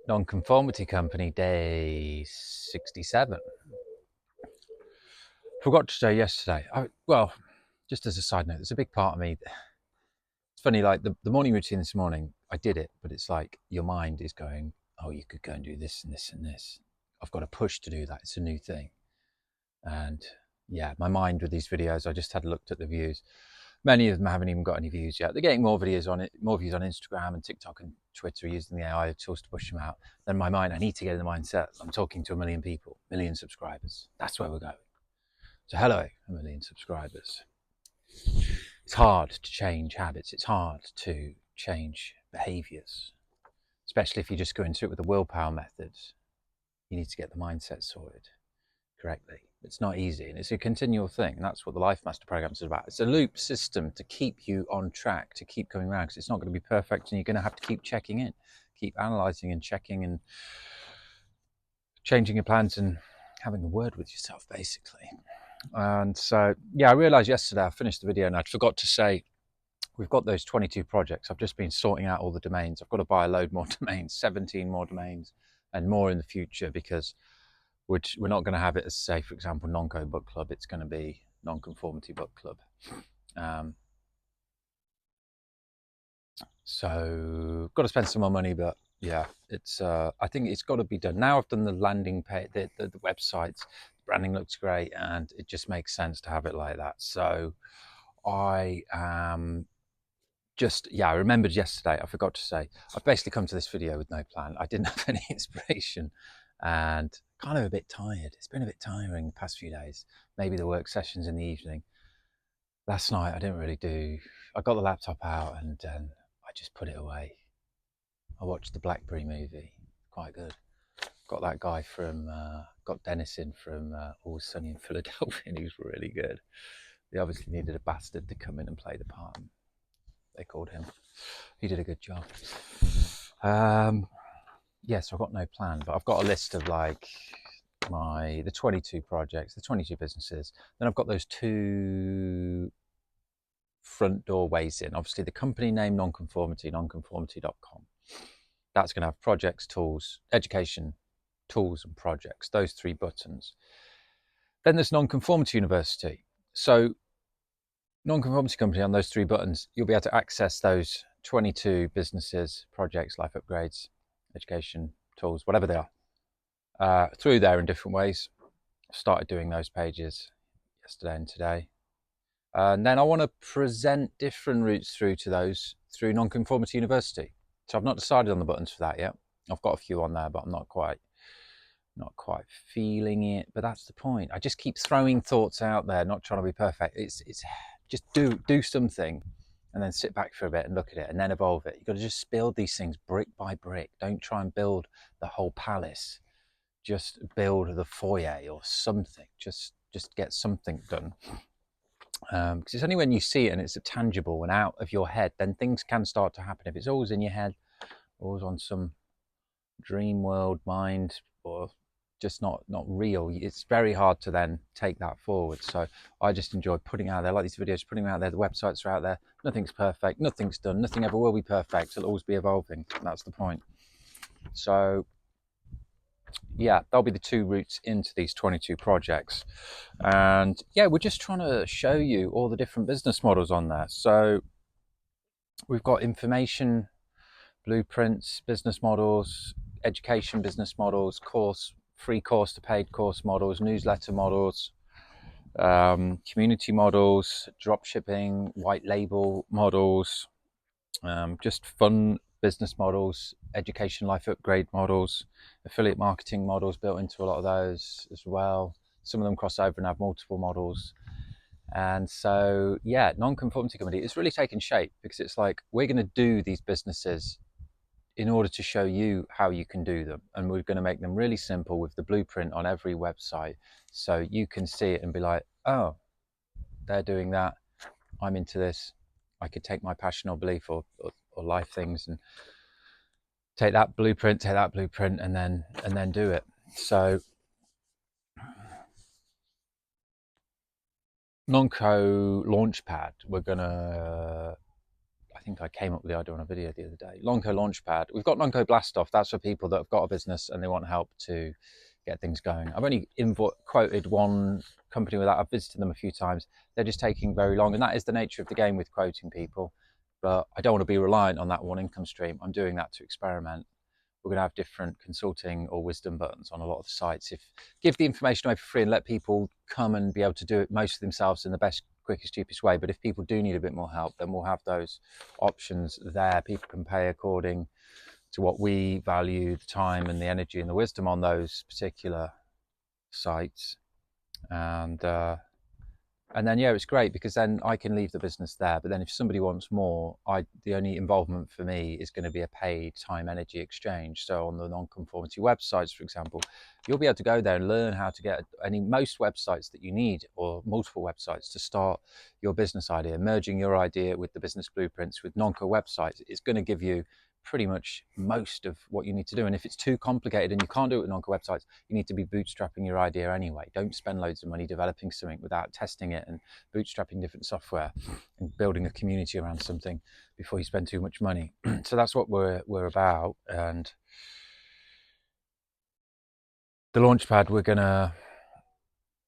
Nonconformity Company, day 67. Forgot to say yesterday. Well, just as a side note, there's a big part of me. It's funny, like the morning routine this morning, I did it, but it's like your mind is going, oh, you could go and do this and this and this. I've got a push to do that. It's a new thing. And yeah, my mind with these videos, I just had looked at the views. Many of them haven't even got any views yet. They're getting more videos on it, more views on Instagram and TikTok and Twitter using the AI tools to push them out. Then my mind, I need to get in the mindset. I'm talking to 1 million people, 1 million subscribers. That's where we're going. So hello, 1 million subscribers. It's hard to change habits. It's hard to change behaviors, especially if you just go into it with the willpower method. You need to get the mindset sorted correctly. It's not easy, and it's a continual thing, and that's what the Life Master Program is about. It's a loop system to keep you on track, to keep coming around, because it's not going to be perfect, and you're going to have to keep checking in, keep analysing and checking and changing your plans and having a word with yourself, basically. And so, yeah, I realised yesterday, I finished the video and I forgot to say, we've got those 22 projects. I've just been sorting out all the domains. I've got to buy a load more domains, 17 more domains, and more in the future, because we're not going to have it as, say, for example, Nonco Book Club. It's going to be Nonconformity Book Club. So got to spend some more money, but yeah, it's I think it's got to be done. Now I've done the landing page, the websites, the branding looks great, and it just makes sense to have it like that. So I I remembered yesterday, I forgot to say, I've basically come to this video with no plan. I didn't have any inspiration and kind of a bit tired. It's been a bit tiring the past few days. Maybe the work sessions in the evening. Last night I didn't really do, I got the laptop out and I just put it away. I watched the Blackberry movie, quite good. Got that guy from, got Dennis in from Always Sunny in Philadelphia, and he was really good. They obviously needed a bastard to come in and play the part. They called him. He did a good job. Yeah, so I've got no plan, but I've got a list of like the 22 projects, the 22 businesses. Then I've got those 2 front door ways in. Obviously, the company name Nonconformity, nonconformity.com. That's going to have projects, tools, education, tools, and projects. Those 3 buttons. Then there's Nonconformity University. So Nonconformity Company, on those 3 buttons, you'll be able to access those 22 businesses, projects, life upgrades, education, tools, whatever they are, through there in different ways. I started doing those pages yesterday and today. And then I want to present different routes through to those through Nonconformity University. So I've not decided on the buttons for that yet. I've got a few on there, but I'm not quite feeling it. But that's the point. I just keep throwing thoughts out there, not trying to be perfect. It's just do something and then sit back for a bit and look at it and then evolve it. You've got to just build these things brick by brick. Don't try and build the whole palace. Just build the foyer or something. Just get something done. Because it's only when you see it and it's tangible and out of your head, then things can start to happen. If it's always in your head, always on some dream world mind, or just not real, it's very hard to then take that forward. So I just enjoy putting out there, like these videos, putting them out there. The websites are out there. Nothing's perfect. Nothing's done. Nothing ever will be perfect. It'll always be evolving. That's the point. So yeah, that'll be the 2 routes into these 22 projects. And yeah, we're just trying to show you all the different business models on there. So we've got information, blueprints, business models, education business models, course, free course to paid course models, newsletter models, community models, drop shipping, white label models, just fun business models, education life upgrade models, affiliate marketing models built into a lot of those as well. Some of them cross over and have multiple models. And so, yeah, Nonconformity Company is really taking shape, because it's like, we're going to do these businesses in order to show you how you can do them. And we're going to make them really simple with the blueprint on every website. So you can see it and be like, oh, they're doing that. I'm into this. I could take my passion or belief or life things and take that blueprint, and then do it. So Nonco Launchpad, we're gonna, I think I came up with the idea on a video the other day. Nonco Launchpad. We've got Nonco Blastoff. That's for people that have got a business and they want help to get things going. I've only quoted one company with that. I've visited them a few times. They're just taking very long, and that is the nature of the game with quoting people. But I don't want to be reliant on that one income stream. I'm doing that to experiment. We're going to have different consulting or wisdom buttons on a lot of the sites. Give the information away for free and let people come and be able to do it most of themselves in the best, quickest, cheapest way. But if people do need a bit more help, then we'll have those options there. People can pay according to what we value, the time and the energy and the wisdom on those particular sites. And then, yeah, it's great because then I can leave the business there. But then if somebody wants more, the only involvement for me is going to be a paid time energy exchange. So on the nonconformity websites, for example, you'll be able to go there and learn how to get most websites that you need, or multiple websites to start your business idea. Merging your idea with the business blueprints with Nonco websites is going to give you pretty much most of what you need to do. And if it's too complicated and you can't do it with Nonco websites, you need to be bootstrapping your idea anyway. Don't spend loads of money developing something without testing it and bootstrapping different software and building a community around something before you spend too much money. So that's what we're about. And the Launchpad,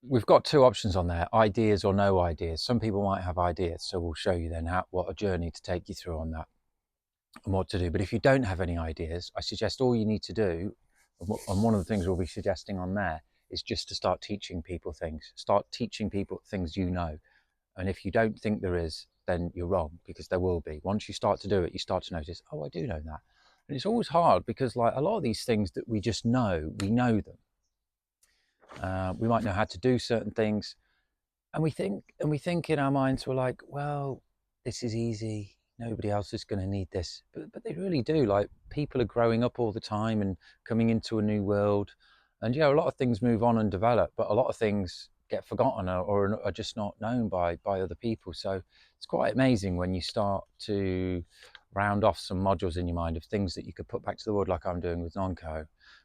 we've got two options on there: ideas or no ideas. Some people might have ideas, so we'll show you then what a journey to take you through on that and what to do. But if you don't have any ideas, I suggest all you need to do, and one of the things we'll be suggesting on there, is just to start teaching people things. Start teaching people things you know. And if you don't think there is, then you're wrong, because there will be. Once you start to do it, you start to notice, oh, I do know that. And it's always hard because like a lot of these things that we just know, we know them. We might know how to do certain things, and we think in our minds, we're like, well, this is easy, nobody else is going to need this. But they really do. Like, people are growing up all the time and coming into a new world, and a lot of things move on and develop, but a lot of things get forgotten or are just not known by other people. So it's quite amazing when you start to round off some modules in your mind of things that you could put back to the world, like I'm doing with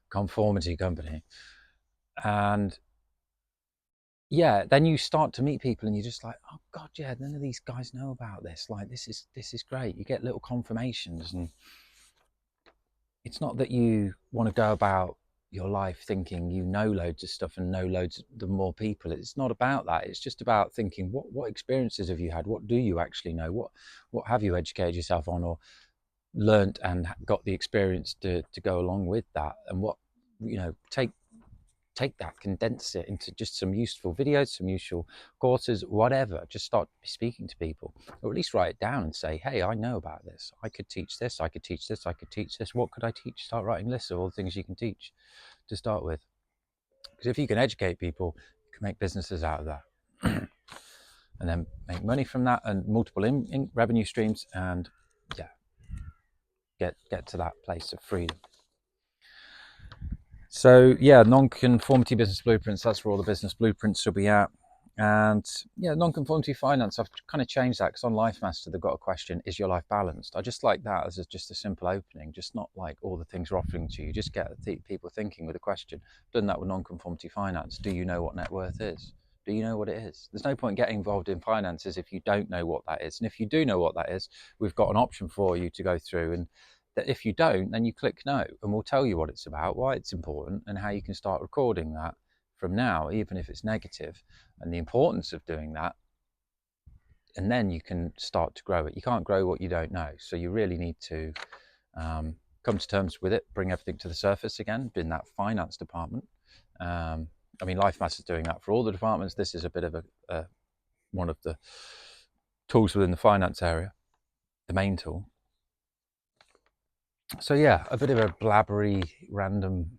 Conformity Company. And yeah, then you start to meet people and you're just like, oh God, yeah, none of these guys know about this. Like, this is great. You get little confirmations, and it's not that you want to go about your life thinking you know loads of stuff and know loads of more people. It's not about that. It's just about thinking, what experiences have you had? What do you actually know? What have you educated yourself on or learnt and got the experience to go along with that? And what, take that, condense it into just some useful videos, some useful courses, whatever. Just start speaking to people, or at least write it down and say, hey, I know about this. I could teach this. I could teach this. I could teach this. What could I teach? Start writing lists of all the things you can teach to start with. Because if you can educate people, you can make businesses out of that. And then make money from that and multiple revenue streams, and get to that place of freedom. So yeah, non-conformity business blueprints, that's where all the business blueprints will be at. And yeah, non-conformity finance, I've kind of changed that because on Life Master they've got a question: is your life balanced? I just like that as just a simple opening, just not like all the things we're offering to you. Just get people thinking with a question. Done that with non-conformity finance. Do you know what net worth is? Do you know what it is? There's no point getting involved in finances if you don't know what that is. And if you do know what that is, we've got an option for you to go through, and that if you don't, then you click no, and we'll tell you what it's about, why it's important, and how you can start recording that from now, even if it's negative, and the importance of doing that. And then you can start to grow it. You can't grow what you don't know. So you really need to come to terms with it, bring everything to the surface again in that finance department. Life Master's doing that for all the departments. This is a bit of one of the tools within the finance area, the main tool. So yeah, a bit of a blabbery, random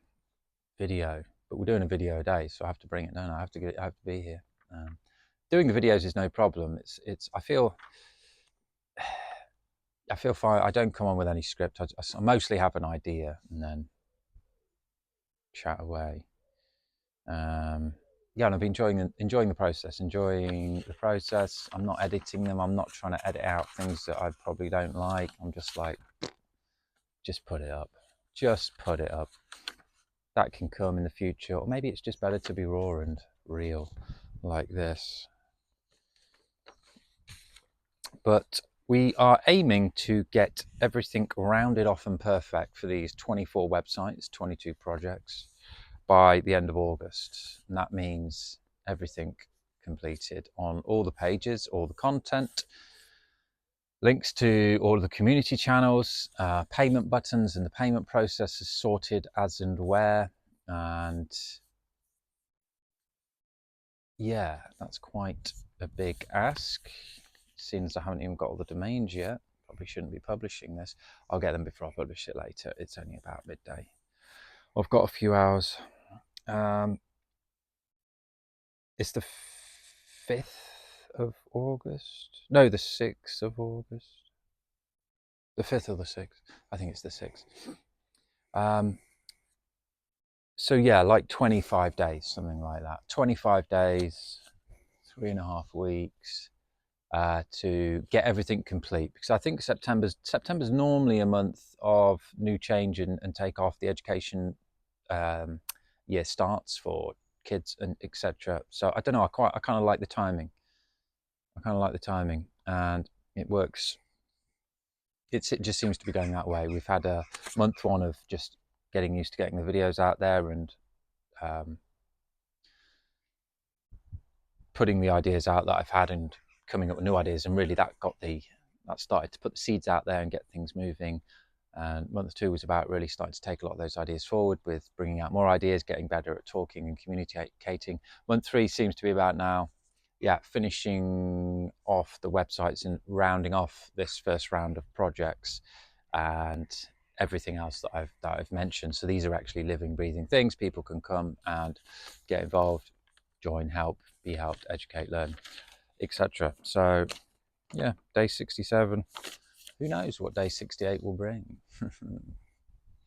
video, but we're doing a video a day, so I have to bring it. No, I have to be here. Doing the videos is no problem. I feel fine. I don't come on with any script. I mostly have an idea and then chat away. And I've been enjoying the process. I'm not editing them. I'm not trying to edit out things that I probably don't like. I'm just like, just put it up. Just put it up. That can come in the future, or maybe it's just better to be raw and real like this. But We are aiming to get everything rounded off and perfect for these 24 websites, 22 projects by the end of August. And that means everything completed on all the pages, all the content, links to all of the community channels, payment buttons and the payment process is sorted as and where. And yeah, that's quite a big ask. Since I haven't even got all the domains yet, probably shouldn't be publishing this. I'll get them before I publish it later. It's only about midday. I've got a few hours. It's the 5th of August. No, the 6th of August. The 5th or the 6th. I think it's the 6th. So yeah, like 25 days, something like that. 25 days, 3.5 weeks. To get everything complete, because I think September's normally a month of new change and take off. The education year starts for kids and etc. So I don't know. I kind of like the timing. And it works. It just seems to be going that way. We've had a month one of just getting used to getting the videos out there and putting the ideas out that I've had and coming up with new ideas, and really that started to put the seeds out there and get things moving. And month two was about really starting to take a lot of those ideas forward with bringing out more ideas, getting better at talking and communicating. Month three seems to be about now, finishing off the websites and rounding off this first round of projects and everything else that I've mentioned. So these are actually living, breathing things. People can come and get involved, join, help, be helped, educate, learn, etc. So yeah, day 67. Who knows what day 68 will bring?